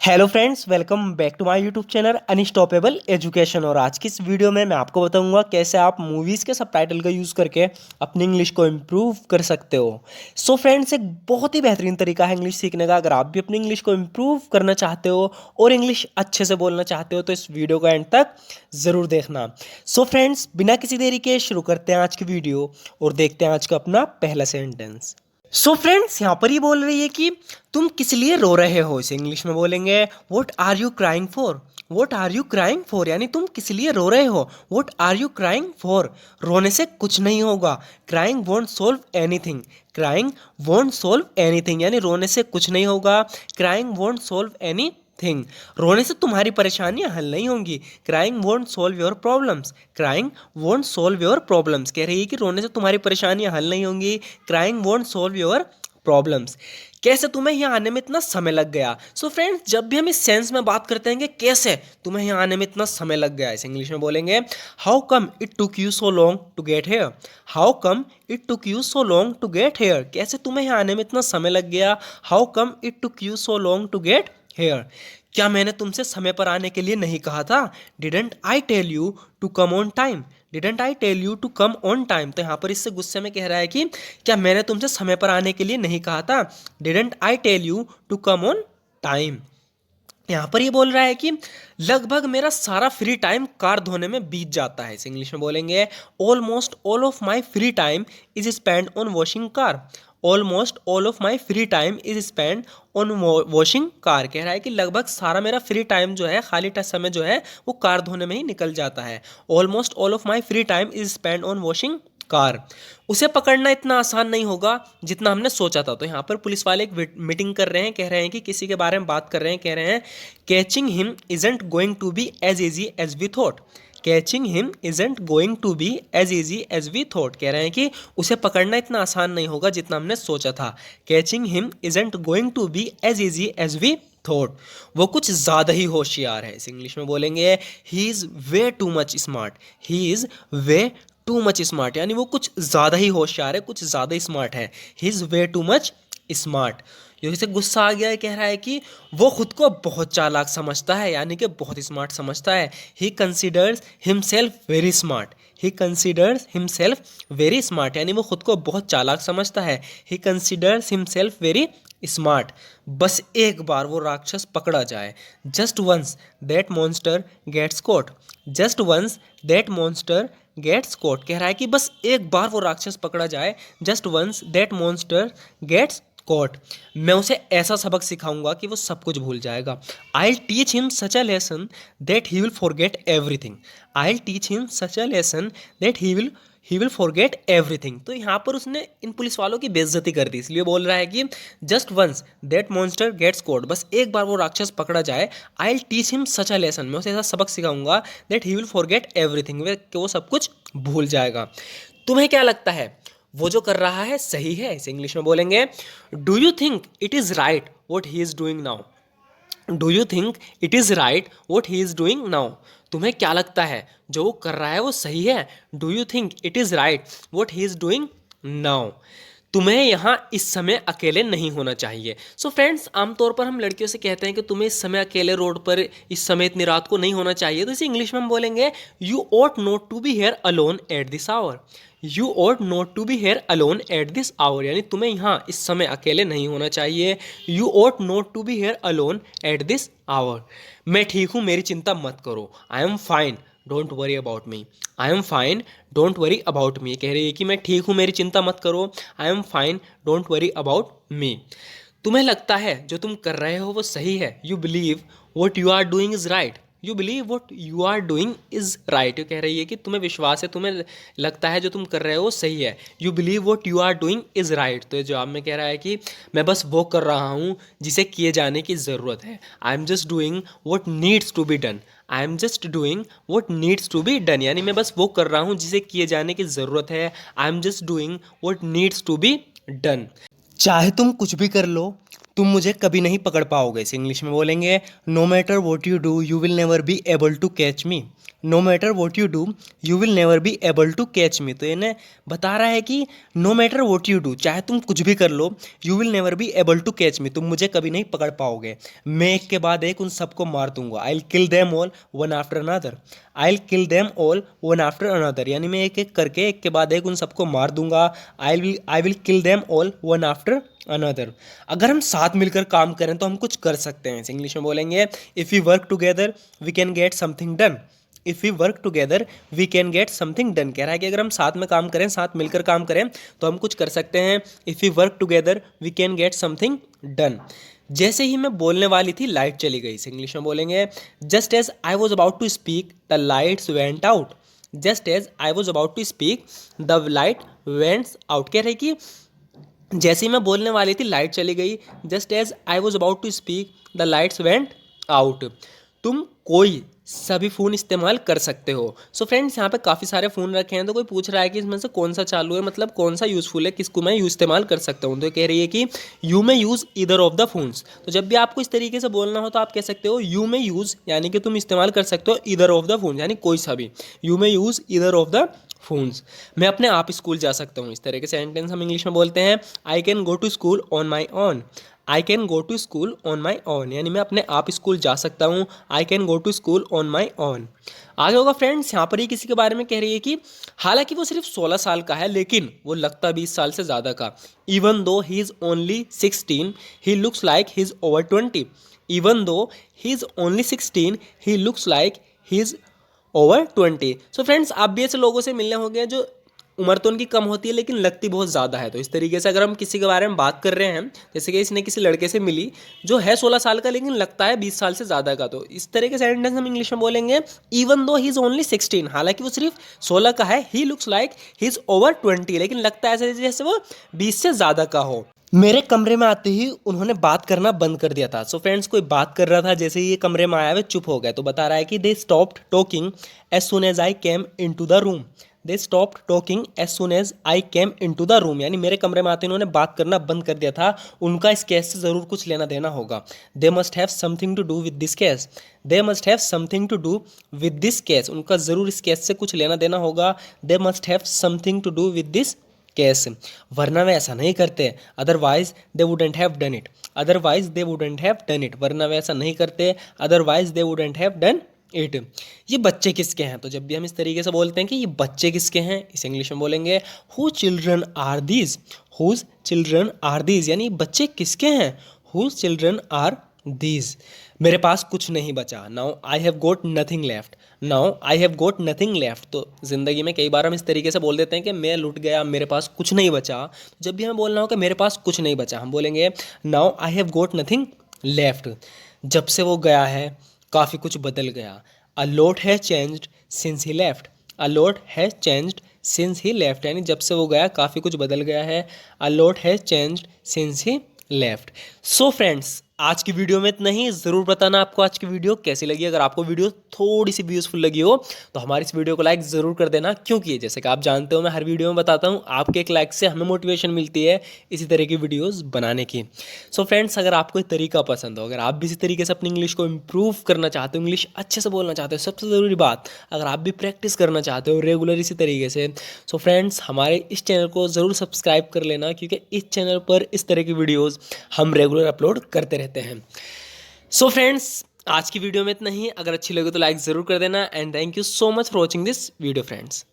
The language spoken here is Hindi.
Hello friends, welcome back to my YouTube channel unstoppable education. और आज की इस वीडियो में मैं आपको बताऊंगा कैसे आप मूवीज़ के सबटाइटल का यूज़ करके अपनी इंग्लिश को इम्प्रूव कर सकते हो। सो फ्रेंड्स, एक बहुत ही बेहतरीन तरीका है इंग्लिश सीखने का। अगर आप भी अपनी इंग्लिश को इम्प्रूव करना चाहते हो और इंग्लिश अच्छे से बोलना चाहते हो तो इस वीडियो को एंड तक ज़रूर देखना। सो फ्रेंड्स, बिना किसी देरी के शुरू करते हैं आज की वीडियो और देखते हैं आज का अपना पहला सेंटेंस। सो फ्रेंड्स, यहाँ पर ही बोल रही है कि तुम किस लिए रो रहे हो। इसे इंग्लिश में बोलेंगे what are you crying for. What are you crying for यानी तुम किस लिए रो रहे हो। What are you crying for, रोने से कुछ नहीं होगा। Crying won't solve anything. Crying won't solve anything यानी रोने से कुछ नहीं होगा। Crying won't solve any thing, रोने से तुम्हारी परेशानियां हल नहीं होंगी। Crying won't solve your problems. Crying won't solve your problems, कह रही है कि रोने से तुम्हारी परेशानियां हल नहीं होंगी। Crying won't solve your problems, कैसे तुम्हें यहाँ आने में इतना समय लग गया। सो फ्रेंड्स, जब भी हम इस सेंस में बात करते हैं कि कैसे तुम्हें यहाँ आने में इतना समय लग गया, इस इंग्लिश में बोलेंगे how come it took you so long to get here. How come it took you so long to get here, कैसे तुम्हें यहाँ आने में इतना समय लग गया। How come it took you so long to get here, क्या मैंने तुमसे समय पर आने के लिए नहीं कहा था। Didn't I tell you to come on time. Didn't I tell you to come on time, तो यहाँ पर इससे गुस्से में कह रहा है कि क्या मैंने तुमसे समय पर आने के लिए नहीं कहा था। Didn't I tell you to come on time, यहाँ पर ये बोल रहा है कि लगभग मेरा सारा फ्री टाइम कार धोने में बीत जाता है। इस इंग्लिश में बोलेंगे almost all of my free time is spend on washing car. Almost all of my free time is spend on washing car, कह रहा है कि लगभग सारा मेरा फ्री टाइम जो है, खाली समय जो है वो कार धोने में ही निकल जाता है। Almost all of my free time is spend on washing car, उसे पकड़ना इतना आसान नहीं होगा जितना हमने सोचा था। तो यहाँ पर पुलिस वाले एक मीटिंग कर रहे हैं, कह रहे हैं कि किसी के बारे में बात कर रहे हैं, कह रहे हैं catching him isn't going to be as easy as we thought. Catching him isn't going to be as easy as we thought, कह रहे हैं कि उसे पकड़ना इतना आसान नहीं होगा जितना हमने सोचा था। Catching him isn't going to be as easy as we thought, वो कुछ ज़्यादा ही होशियार है। इस इंग्लिश में बोलेंगे ही is way too much smart. He is way too much smart यानी वो कुछ ज़्यादा ही होशियार है, कुछ ज़्यादा ही स्मार्ट है। He is way too much smart, Yogi से गुस्सा आ गया है, कह रहा है कि वो खुद को बहुत चालाक समझता है यानी कि बहुत स्मार्ट समझता है। He considers himself very smart. He considers himself very smart यानी वो खुद को बहुत चालाक समझता है। He considers himself very smart, बस एक बार वो राक्षस पकड़ा जाए। Just once that monster gets caught. Just once that monster gets caught, कह रहा है कि बस एक बार वो राक्षस पकड़ा जाए। Just once that monster gets caught, मैं उसे ऐसा सबक सिखाऊंगा कि वो सब कुछ भूल जाएगा। आई will teach him such a lesson that he will forget everything. I will teach him such a lesson that he will forget everything, तो यहाँ पर उसने इन पुलिस वालों की बेइज्जती कर दी, इसलिए बोल रहा है कि just once that monster gets caught, बस एक बार वो राक्षस पकड़ा जाए। I will teach him such a lesson, मैं उसे ऐसा सबक सिखाऊंगा that he will forget everything, कि वो सब कुछ भूल जाएगा। तुम्हें क्या लगता है वो जो कर रहा है सही है। इसे इंग्लिश में बोलेंगे do you think it is right what he is doing now. Do you think it is right what he is doing now, तुम्हें क्या लगता है जो वो कर रहा है वो सही है। Do you think it is right what he is doing now, तुम्हें यहाँ इस समय अकेले नहीं होना चाहिए। सो फ्रेंड्स, आमतौर पर हम लड़कियों से कहते हैं कि तुम्हें इस समय अकेले रोड पर इस समय इतनी रात को नहीं होना चाहिए, तो इसे इंग्लिश में हम बोलेंगे you ought not to be here alone at this hour. You ought not to be here alone at this hour यानी तुम्हें यहाँ इस समय अकेले नहीं होना चाहिए। You ought not to be here alone at this hour, मैं ठीक हूँ मेरी चिंता मत करो। I am fine don't worry about me. I am fine don't worry about me, कह रही है कि मैं ठीक हूँ मेरी चिंता मत करो। I am fine don't worry about मी, तुम्हें लगता है जो तुम कर रहे हो वो सही है। You believe what you are doing is right. You believe what you are doing is right, कह रही है कि तुम्हें विश्वास है, तुम्हें लगता है जो तुम कर रहे हो वो सही है। You believe what you are doing is right, तो जवाब में कह रहा है कि मैं बस वो कर रहा हूँ जिसे किए जाने की ज़रूरत है। I am just doing what needs to be done. I am just doing what needs to be done यानी मैं बस वो कर रहा हूँ जिसे किए जाने की ज़रूरत है। I am just doing what needs to be done, चाहे तुम कुछ भी कर लो, तुम मुझे कभी नहीं पकड़ पाओगे। इसे इंग्लिश में बोलेंगे, no matter what you do you will never be able to catch me. No matter what you do you will never be able to catch me. तो इन्हें बता रहा है कि no matter what you do, चाहे तुम कुछ भी कर लो, you will never be able to catch me, तुम मुझे कभी नहीं पकड़ पाओगे। मैं एक के बाद एक उन सबको मार दूंगा। I will kill them all one after another. I will kill them all one after another, यानी मैं एक एक करके एक के बाद एक उन सबको मार दूंगा। I will kill them all one after another. अगर हम साथ मिलकर काम करें तो हम कुछ कर सकते हैं। इंग्लिश में बोलेंगे, if we work together we can get something done. If we work together we can get something done, कह रहा है कि अगर हम साथ में काम करें, साथ मिलकर काम करें तो हम कुछ कर सकते हैं। If we work together we can get something done. जैसे ही मैं बोलने वाली थी लाइट चली गई। इसे इंग्लिश में बोलेंगे, just as I was about to speak the lights went out. Just as I was about to speak the light wents out, कह रहे कि जैसे ही मैं बोलने वाली थी लाइट चली गई। Just as I was about to speak the lights went out. तुम कोई सभी फ़ोन इस्तेमाल कर सकते हो। सो फ्रेंड्स, यहाँ पे काफ़ी सारे फ़ोन रखे हैं, तो कोई पूछ रहा है कि इसमें से कौन सा चालू है, मतलब कौन सा यूज़फुल है, किसको मैं इस्तेमाल कर सकता हूँ। तो कह रही है कि यू में use either of the phones. तो जब भी आपको इस तरीके से बोलना हो तो आप कह सकते हो यू में यूज़, यानी कि तुम इस्तेमाल कर सकते हो ईदर ऑफ द फोन, यानी कोई सा भी। यू में use either of the phones. मैं अपने आप स्कूल जा सकता हूँ, इस तरह के सेंटेंस हम इंग्लिश में बोलते हैं। I can go to school on my own. I can go to school on my own, यानी मैं अपने आप स्कूल जा सकता हूँ। I can go to school on my own. आगे होगा फ्रेंड्स, यहाँ पर ही किसी के बारे में कह रही है कि हालांकि वो सिर्फ 16 साल का है लेकिन वो लगता 20 साल से ज़्यादा का। Even though he is only 16 he looks like he is over 20। Even though he is only 16 he looks like he is over 20। So friends, आप भी ऐसे लोगों से मिलने होंगे जो उम्र तो उनकी कम होती है लेकिन लगती बहुत ज़्यादा है। तो इस तरीके से अगर हम किसी के बारे में बात कर रहे हैं, जैसे कि इसने किसी लड़के से मिली जो है 16 साल का लेकिन लगता है 20 साल से ज़्यादा का, तो इस तरह के सेंटेंस हम इंग्लिश में बोलेंगे, even though he is only 16, हालांकि वो सिर्फ 16 का है। He looks like he is over 20, लेकिन लगता है ऐसे जैसे वो 20 से ज़्यादा का हो। मेरे कमरे में आते ही उन्होंने बात करना बंद कर दिया था। सो फ्रेंड्स, कोई बात कर रहा था, जैसे ही ये कमरे में आया वे चुप हो गए। तो बता रहा है कि they stopped talking as soon as I came into the room. They stopped talking as soon as I came into the room, यानी मेरे कमरे में आते ही उन्होंने बात करना बंद कर दिया था। उनका इस केस से ज़रूर कुछ लेना देना होगा। They must have something to do with this case. They must have something to do with this case, उनका ज़रूर इस केस से कुछ लेना देना होगा। They must have something to do with this case, वरना वे ऐसा नहीं करते। Otherwise they wouldn't have done it. Otherwise they wouldn't have done it, वरना वे ऐसा नहीं करते। Otherwise they wouldn't have done it. ये बच्चे किसके हैं? तो जब भी हम इस तरीके से बोलते हैं कि ये बच्चे किसके हैं, इस इंग्लिश में बोलेंगे, who children are these. Whose children are these, यानी बच्चे किसके हैं? Whose children are these. मेरे पास कुछ नहीं बचा। Now I have got nothing left. Now I have got nothing left. तो ज़िंदगी में कई बार हम इस तरीके से बोल देते हैं कि मैं लुट गया, मेरे पास कुछ नहीं बचा। जब भी हमें बोलना हो कि मेरे पास कुछ नहीं बचा, हम बोलेंगे now I have got nothing left. जब से वो गया है काफ़ी कुछ बदल गया। A lot has changed since he left. A lot has changed since he left, यानी जब से वो गया काफ़ी कुछ बदल गया है। A lot has changed since he left. So friends, आज की वीडियो में इतना ही। ज़रूर बताना आपको आज की वीडियो कैसी लगी। अगर आपको वीडियो थोड़ी सी भी यूज़फुल लगी हो तो हमारी इस वीडियो को लाइक ज़रूर कर देना, क्योंकि जैसे कि आप जानते हो मैं हर वीडियो में बताता हूँ आपके एक लाइक से हमें मोटिवेशन मिलती है इसी तरह की वीडियोज़ बनाने की। सो फ्रेंड्स, अगर आपको ये तरीका पसंद हो, अगर आप भी इसी तरीके से अपनी इंग्लिश को इम्प्रूव करना चाहते हो, इंग्लिश अच्छे से बोलना चाहते हो, सबसे ज़रूरी बात, अगर आप भी प्रैक्टिस करना चाहते हो रेगुलर इसी तरीके से, सो फ्रेंड्स हमारे इस चैनल को ज़रूर सब्सक्राइब कर लेना, क्योंकि इस चैनल पर इस तरह की वीडियोज़ हम रेगुलर अपलोड करते रहते हैं। सो फ्रेंड्स, आज की वीडियो में इतना ही। अगर अच्छी लगे तो लाइक ज़रूर कर देना, and thank you so much for watching this video friends.